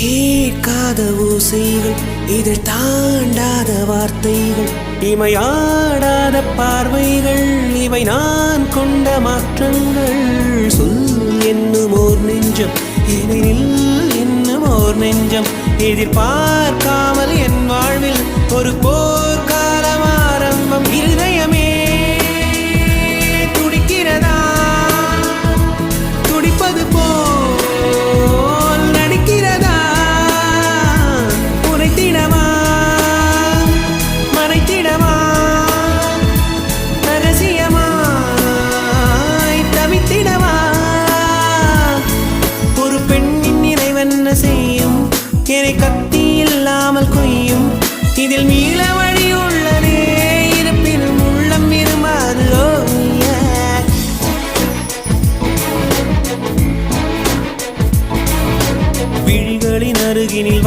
கேட்காத ஓசைகள், இதில் தாண்டாத வார்த்தைகள், இமையாடாத பார்வைகள், இவை நான் கொண்ட மாற்றங்கள். சொல் என்னும் ஓர் நெஞ்சம், எனில் இன்னும் ஓர் நெஞ்சம், எதிர்பார்க்காமல் என் வாழ்வில் ஒரு போர்க்காலம் ஆரம்பம். இருதயமே துடிக்கிறதா, துடிப்பது போல் நடிக்கிறதா, உரைத்திடவா மறைத்திடவா, ரகசியமாய் தவித்திடவா. ஒரு பெண்ணின் நிறைவென்ன செய்யும், என்னை கத்தி இல்லாமல் கொய்யும், இதில் மீள வழி உள்ளதே, இருப்பினும் உள்ளம் விரும்பாது. விழிகளின் அருகினில்